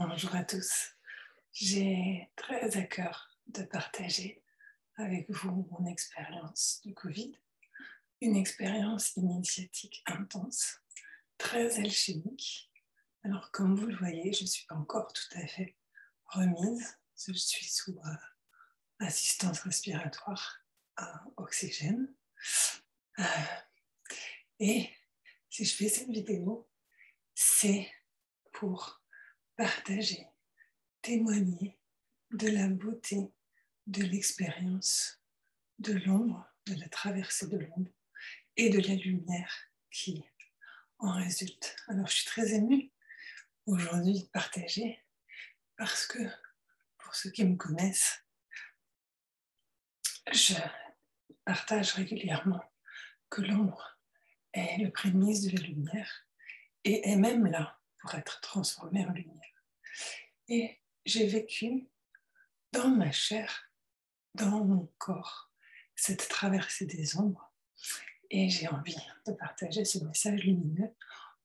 Bonjour à tous. J'ai très à cœur de partager avec vous mon expérience du Covid, une expérience initiatique intense, très alchimique. Alors, comme vous le voyez, je ne suis pas encore tout à fait remise. Je suis sous assistance respiratoire à oxygène. Et si je fais cette vidéo, c'est pour partager, témoigner de la beauté de l'expérience de l'ombre, de la traversée de l'ombre et de la lumière qui en résulte. Alors je suis très émue aujourd'hui de partager parce que pour ceux qui me connaissent, je partage régulièrement que l'ombre est le prémisse de la lumière et est même là pour être transformée en lumière. Et j'ai vécu dans ma chair, dans mon corps, cette traversée des ombres. Et j'ai envie de partager ce message lumineux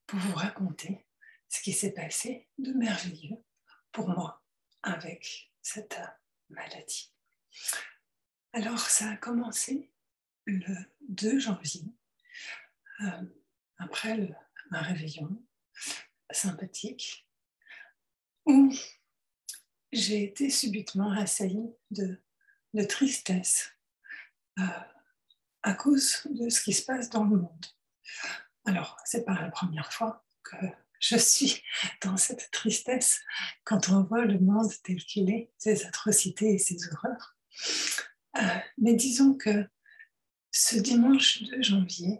pour vous raconter ce qui s'est passé de merveilleux pour moi avec cette maladie. Alors, ça a commencé le 2 janvier, après un réveillon sympathique, où j'ai été subitement assaillie de tristesse à cause de ce qui se passe dans le monde. Alors, c'est pas la première fois que je suis dans cette tristesse quand on voit le monde tel qu'il est, ses atrocités et ses horreurs. Mais disons que ce dimanche 2 janvier,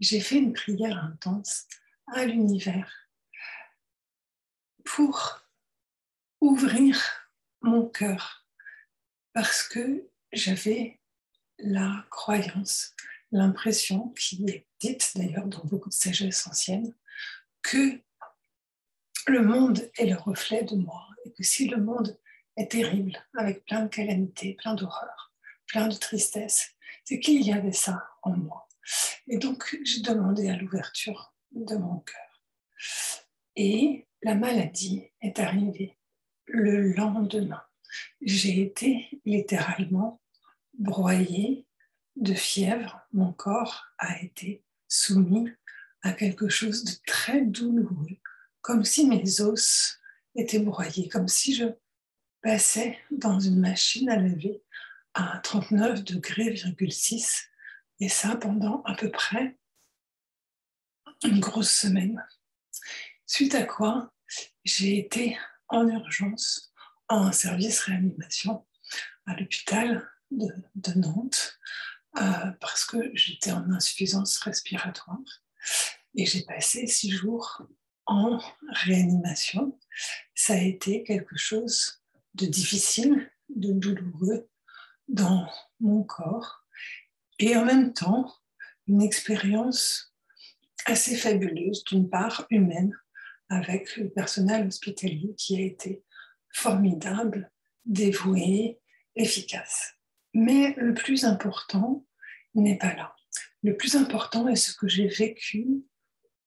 j'ai fait une prière intense à l'univers pour ouvrir mon cœur parce que j'avais la croyance, l'impression qui est dite d'ailleurs dans beaucoup de sagesses anciennes, que le monde est le reflet de moi et que si le monde est terrible, avec plein de calamités, plein d'horreurs, plein de tristesse, c'est qu'il y avait ça en moi. Et donc, j'ai demandé à l'ouverture de mon cœur. Et la maladie est arrivée le lendemain. J'ai été littéralement broyée de fièvre. Mon corps a été soumis à quelque chose de très douloureux, comme si mes os étaient broyés, comme si je passais dans une machine à laver à 39 degrés,6, et ça pendant à peu près une grosse semaine. Suite à quoi, j'ai été en urgence en service réanimation à l'hôpital de Nantes parce que j'étais en insuffisance respiratoire et j'ai passé 6 jours en réanimation. Ça a été quelque chose de difficile, de douloureux dans mon corps et en même temps une expérience assez fabuleuse, d'une part humaine, avec le personnel hospitalier qui a été formidable, dévoué, efficace. Mais le plus important n'est pas là. Le plus important est ce que j'ai vécu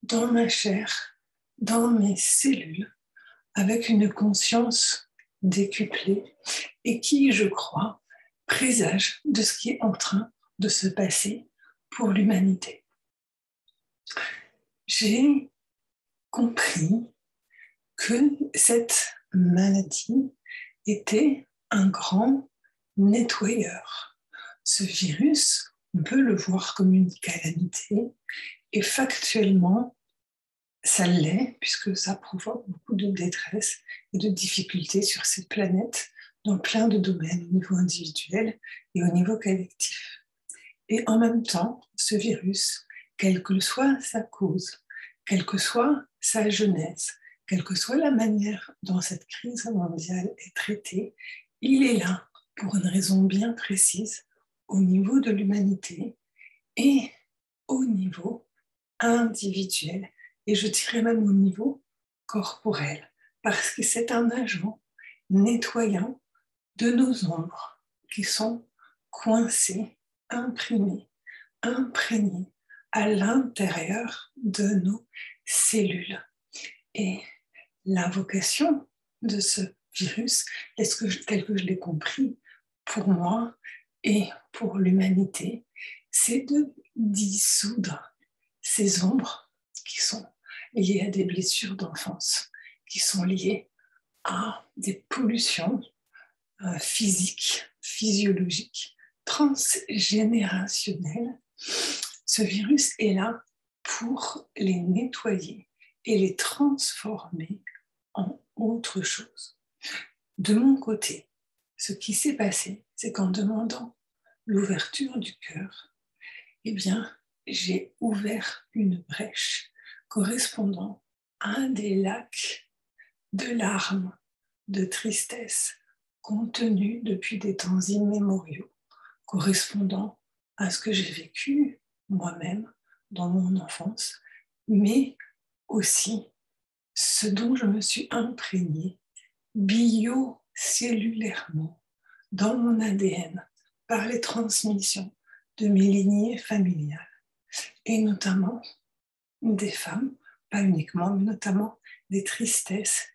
dans ma chair, dans mes cellules, avec une conscience décuplée et qui, je crois, présage de ce qui est en train de se passer pour l'humanité. J'ai compris que cette maladie était un grand nettoyeur. Ce virus, on peut le voir comme une calamité et factuellement, ça l'est puisque ça provoque beaucoup de détresse et de difficultés sur cette planète dans plein de domaines au niveau individuel et au niveau collectif. Et en même temps, ce virus, quelle que soit sa cause, quelle que soit sa genèse, quelle que soit la manière dont cette crise mondiale est traitée, il est là pour une raison bien précise au niveau de l'humanité et au niveau individuel, et je dirais même au niveau corporel, parce que c'est un agent nettoyant de nos ombres qui sont coincées, imprimées, imprégnées à l'intérieur de nos cellules. Et la vocation de ce virus, tel que je l'ai compris, pour moi et pour l'humanité, c'est de dissoudre ces ombres qui sont liées à des blessures d'enfance, qui sont liées à des pollutions physiques, physiologiques, transgénérationnelles. Ce virus est là pour les nettoyer et les transformer en autre chose. De mon côté, ce qui s'est passé, c'est qu'en demandant l'ouverture du cœur, eh bien, j'ai ouvert une brèche correspondant à un des lacs de larmes, de tristesse contenus depuis des temps immémoriaux, correspondant à ce que j'ai vécu moi-même dans mon enfance, mais aussi ce dont je me suis imprégnée biocellulairement dans mon ADN par les transmissions de mes lignées familiales, et notamment des femmes, pas uniquement, mais notamment des tristesses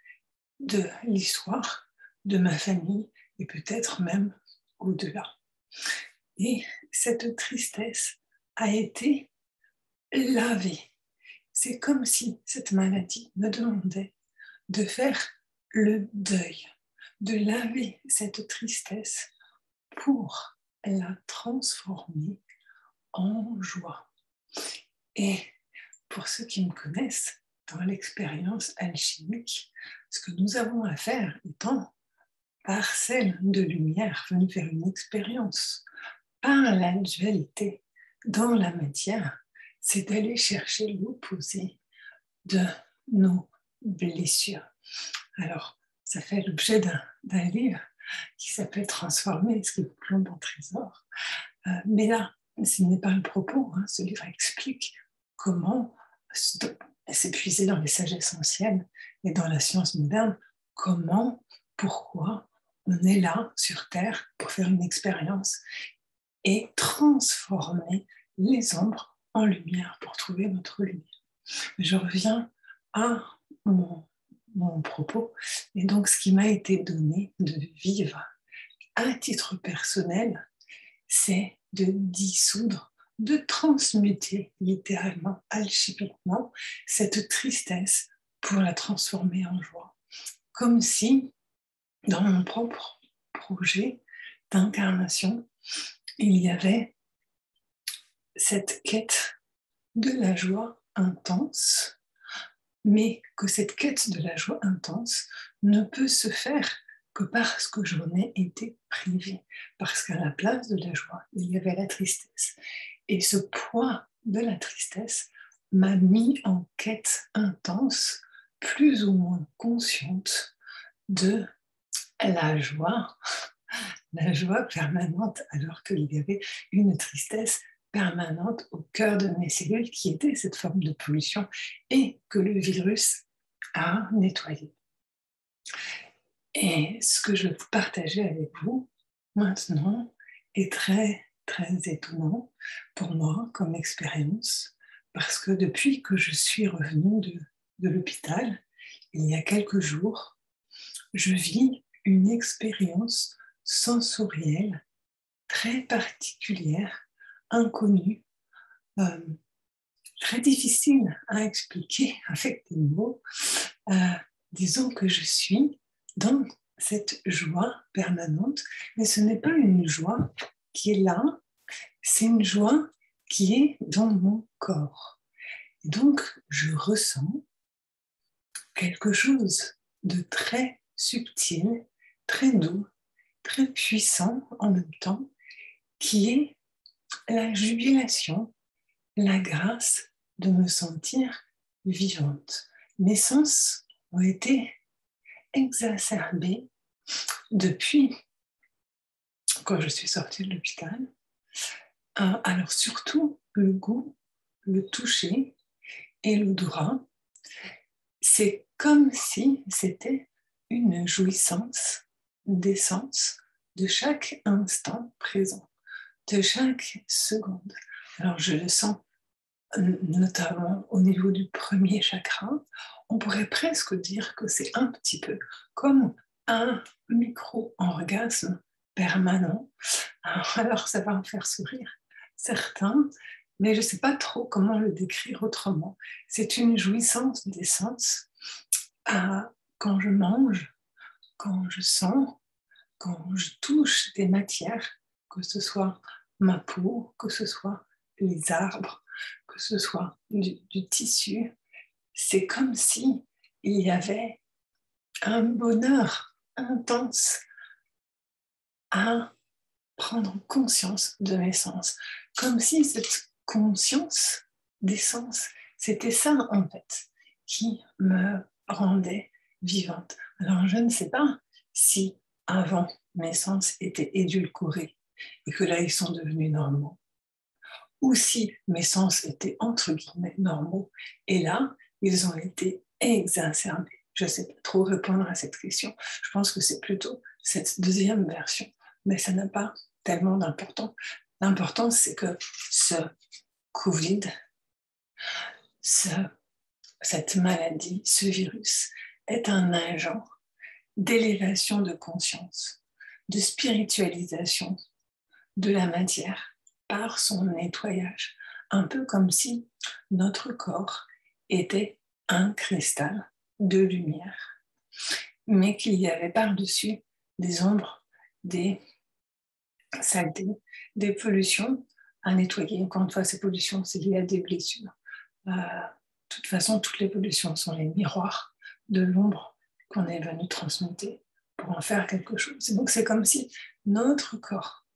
de l'histoire de ma famille et peut-être même au-delà. Et cette tristesse a été lavée. C'est comme si cette maladie me demandait de faire le deuil, de laver cette tristesse pour la transformer en joie. Et pour ceux qui me connaissent, dans l'expérience alchimique, ce que nous avons à faire étant parcelle de lumière venue faire une expérience par la dualité dans la matière, c'est d'aller chercher l'opposé de nos blessures. Alors, ça fait l'objet d'un livre qui s'appelle Transformer ce qui vous plombe en trésor. Mais là, ce n'est pas le propos. Ce livre explique comment s'épuiser dans les sagesses anciennes et dans la science moderne, comment, pourquoi on est là sur Terre pour faire une expérience et transformer les ombres en lumière pour trouver notre lumière. Je reviens à mon propos, et donc ce qui m'a été donné de vivre à titre personnel, c'est de dissoudre, de transmuter littéralement, alchimiquement, cette tristesse pour la transformer en joie. Comme si, dans mon propre projet d'incarnation, il y avait cette quête de la joie intense, mais que cette quête de la joie intense ne peut se faire que parce que j'en ai été privée, parce qu'à la place de la joie, il y avait la tristesse. Et ce poids de la tristesse m'a mis en quête intense, plus ou moins consciente de la joie permanente, alors qu'il y avait une tristesse permanente au cœur de mes cellules qui était cette forme de pollution et que le virus a nettoyé. Et ce que je veux partager avec vous maintenant est très, très étonnant pour moi comme expérience, parce que depuis que je suis revenue de l'hôpital, il y a quelques jours, je vis une expérience sensorielle très particulière, inconnue, très difficile à expliquer avec des mots. Disons que je suis dans cette joie permanente, mais ce n'est pas une joie qui est là, c'est une joie qui est dans mon corps. Et donc, je ressens quelque chose de très subtil, très doux, très puissant en même temps, qui est la jubilation, la grâce de me sentir vivante. Mes sens ont été exacerbés depuis quand je suis sortie de l'hôpital. Alors surtout le goût, le toucher et l'odorat, c'est comme si c'était une jouissance d'essence de chaque instant présent, de chaque seconde. Alors je le sens notamment au niveau du premier chakra, on pourrait presque dire que c'est un petit peu comme un micro-orgasme permanent. Alors ça va en faire sourire certains, mais je ne sais pas trop comment le décrire autrement. C'est une jouissance des sens quand je mange, quand je sens, quand je touche des matières, que ce soit ma peau, que ce soit les arbres, que ce soit du tissu. C'est comme si il y avait un bonheur intense à prendre conscience de mes sens. Comme si cette conscience des sens, c'était ça en fait qui me rendait vivante. Alors je ne sais pas si avant mes sens étaient édulcorés et que là ils sont devenus normaux, ou si mes sens étaient entre guillemets normaux et là ils ont été exacerbés. Je ne sais pas trop répondre à cette question. Je pense que c'est plutôt cette deuxième version, mais ça n'a pas tellement d'importance. L'important, c'est que ce Covid, cette maladie, ce virus, est un agent d'élévation de conscience, de spiritualisation de la matière par son nettoyage, un peu comme si notre corps était un cristal de lumière, mais qu'il y avait par-dessus des ombres, des saletés, des pollutions à nettoyer. Encore une fois, ces pollutions, c'est lié à des blessures. De toute façon, toutes les pollutions sont les miroirs de l'ombre qu'on est venu transmuter pour en faire quelque chose. Et donc, c'est comme si notre corps,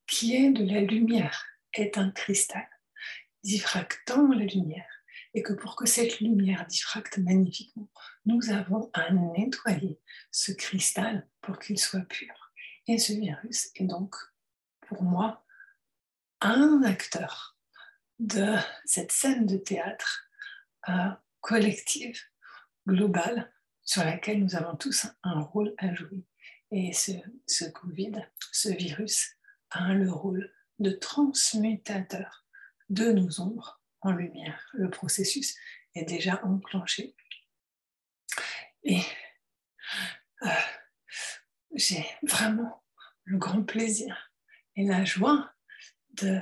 qui est de la lumière, est un cristal diffractant la lumière, et que pour que cette lumière diffracte magnifiquement, nous avons à nettoyer ce cristal pour qu'il soit pur. Et ce virus est donc, pour moi, un acteur de cette scène de théâtre collective, globale, sur laquelle nous avons tous un rôle à jouer. Et ce Covid, ce virus, a le rôle de transmutateur de nos ombres en lumière. Le processus est déjà enclenché. Et j'ai vraiment le grand plaisir et la joie de,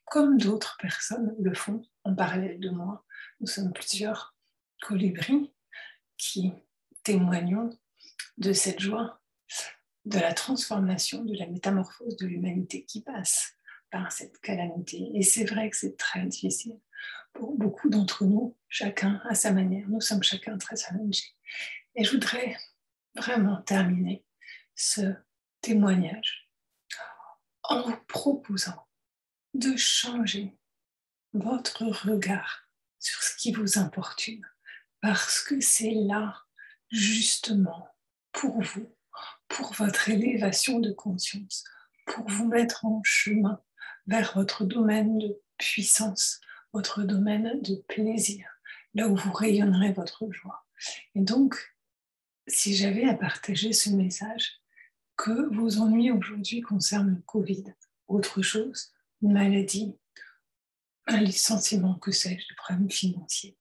comme d'autres personnes le font en parallèle de moi, nous sommes plusieurs colibris qui témoignons de cette joie, de la transformation, de la métamorphose de l'humanité qui passe par cette calamité. Et c'est vrai que c'est très difficile pour beaucoup d'entre nous, chacun à sa manière. Nous sommes chacun très challengés. Et je voudrais vraiment terminer ce témoignage en vous proposant de changer votre regard sur ce qui vous importune, parce que c'est là, justement, pour vous, pour votre élévation de conscience, pour vous mettre en chemin vers votre domaine de puissance, votre domaine de plaisir, là où vous rayonnerez votre joie. Et donc, si j'avais à partager ce message, que vos ennuis aujourd'hui concernent le Covid, autre chose, une maladie, un licenciement, que sais-je, des problèmes financiers,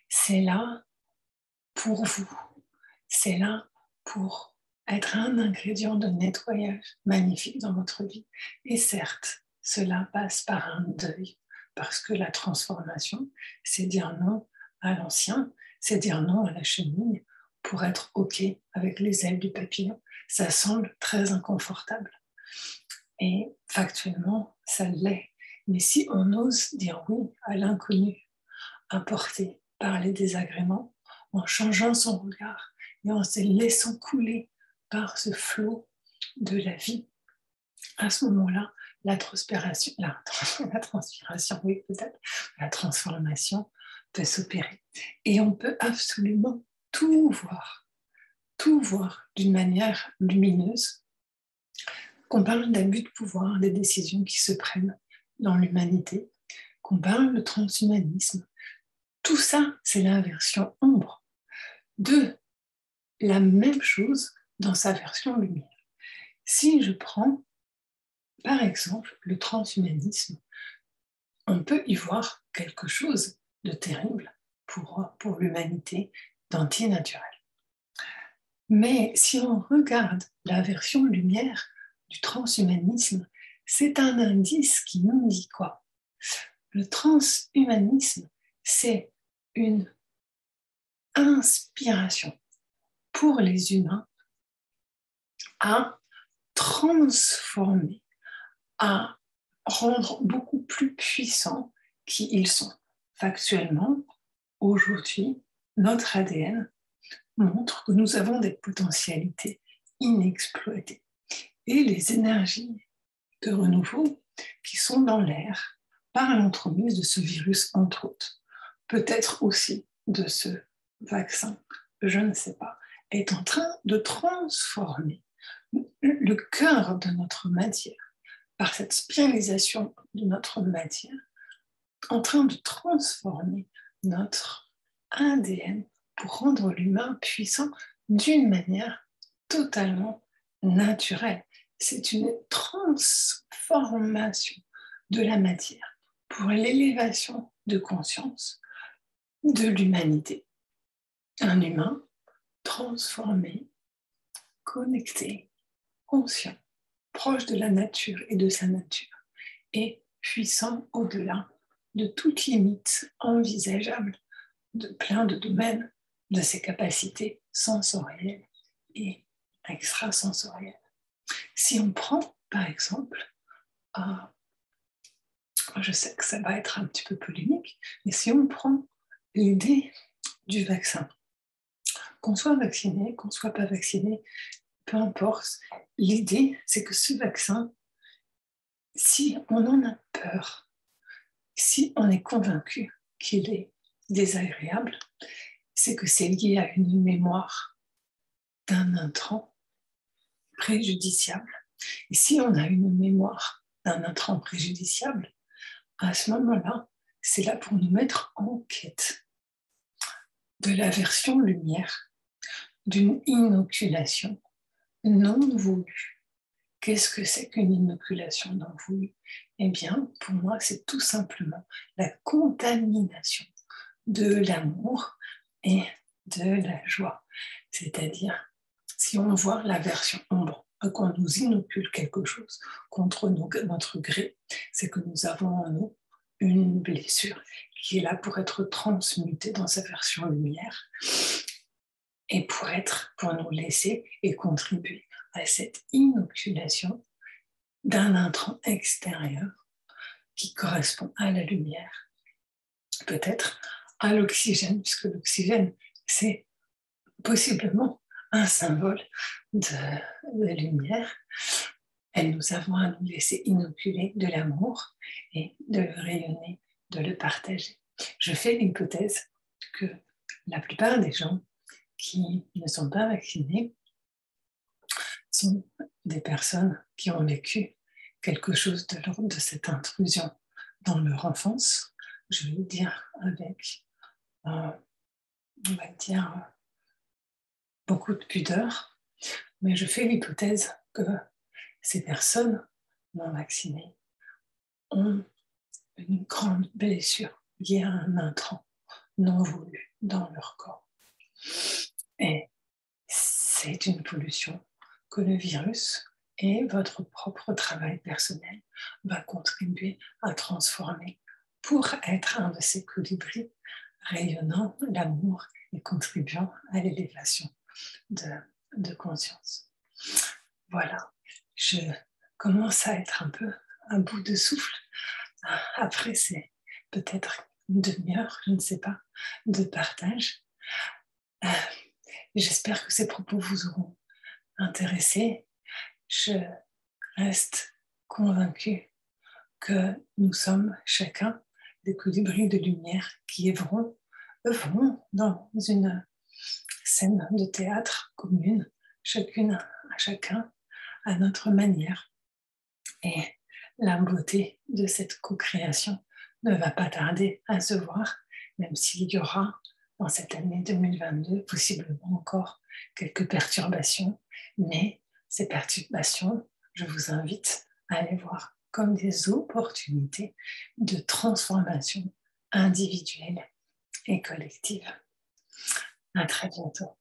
c'est là pour vous, c'est là pour être un ingrédient de nettoyage magnifique dans votre vie. Et certes, cela passe par un deuil, parce que la transformation, c'est dire non à l'ancien, c'est dire non à la chenille pour être OK avec les ailes du papillon. Ça semble très inconfortable. Et factuellement, ça l'est. Mais si on ose dire oui à l'inconnu, apporté par les désagréments, en changeant son regard et en se laissant couler par ce flot de la vie, à ce moment-là, la transpiration, oui peut-être, la transformation peut s'opérer. Et on peut absolument tout voir d'une manière lumineuse. Qu'on parle d'abus de pouvoir, des décisions qui se prennent dans l'humanité, qu'on parle de transhumanisme. Tout ça, c'est la version ombre de la même chose dans sa version lumière. Si je prends, par exemple, le transhumanisme, on peut y voir quelque chose de terrible pour l'humanité, d'antinaturel. Mais si on regarde la version lumière du transhumanisme, c'est un indice qui nous dit quoi? Le transhumanisme, c'est une inspiration pour les humains à transformer, à rendre beaucoup plus puissants qui ils sont. Factuellement, aujourd'hui, notre ADN montre que nous avons des potentialités inexploitées. Et les énergies de renouveau qui sont dans l'air par l'entremise de ce virus, entre autres, peut-être aussi de ce vaccin, je ne sais pas, est en train de transformer le cœur de notre matière, par cette spiralisation de notre matière, en train de transformer notre ADN pour rendre l'humain puissant d'une manière totalement naturelle. C'est une transformation de la matière pour l'élévation de conscience de l'humanité. Un humain transformé, connecté, conscient, proche de la nature et de sa nature, et puissant au-delà de toute limite envisageable de plein de domaines de ses capacités sensorielles et extrasensorielles. Si on prend, par exemple, je sais que ça va être un petit peu polémique, mais si on prend l'idée du vaccin, qu'on soit vacciné, qu'on ne soit pas vacciné, peu importe, l'idée, c'est que ce vaccin, si on en a peur, si on est convaincu qu'il est désagréable, c'est que c'est lié à une mémoire d'un intrant préjudiciable. Et si on a une mémoire d'un intrant préjudiciable, à ce moment-là, c'est là pour nous mettre en quête de la version lumière d'une inoculation non voulue. Qu'est-ce que c'est qu'une inoculation non voulue? Eh bien, pour moi, c'est tout simplement la contamination de l'amour et de la joie. C'est-à-dire, si on voit la version ombre, qu'on nous inocule quelque chose contre notre gré, c'est que nous avons en nous une blessure qui est là pour être transmutée dans sa version lumière et pour nous laisser et contribuer à cette inoculation d'un intrant extérieur qui correspond à la lumière, peut-être à l'oxygène, puisque l'oxygène, c'est possiblement un symbole de lumière. Et nous avons à nous laisser inoculer de l'amour et de le rayonner, de le partager. Je fais l'hypothèse que la plupart des gens qui ne sont pas vaccinés sont des personnes qui ont vécu quelque chose de l'ordre de cette intrusion dans leur enfance, je vais dire avec, on va dire, beaucoup de pudeur, mais je fais l'hypothèse que ces personnes non vaccinées ont une grande blessure liée à un intrant non voulu dans leur corps. Et c'est une pollution que le virus et votre propre travail personnel va contribuer à transformer pour être un de ces colibris rayonnant l'amour et contribuant à l'élévation de conscience. Voilà, je commence à être un peu à bout de souffle. Après, c'est peut-être une demi-heure, je ne sais pas, de partage. J'espère que ces propos vous auront intéressé. Je reste convaincue que nous sommes chacun des colibris de lumière qui œuvront dans une scène de théâtre commune, chacun à notre manière. Et la beauté de cette co-création ne va pas tarder à se voir, même s'il y aura dans cette année 2022 possiblement encore quelques perturbations, mais ces perturbations, je vous invite à les voir comme des opportunités de transformation individuelle et collective. À très bientôt.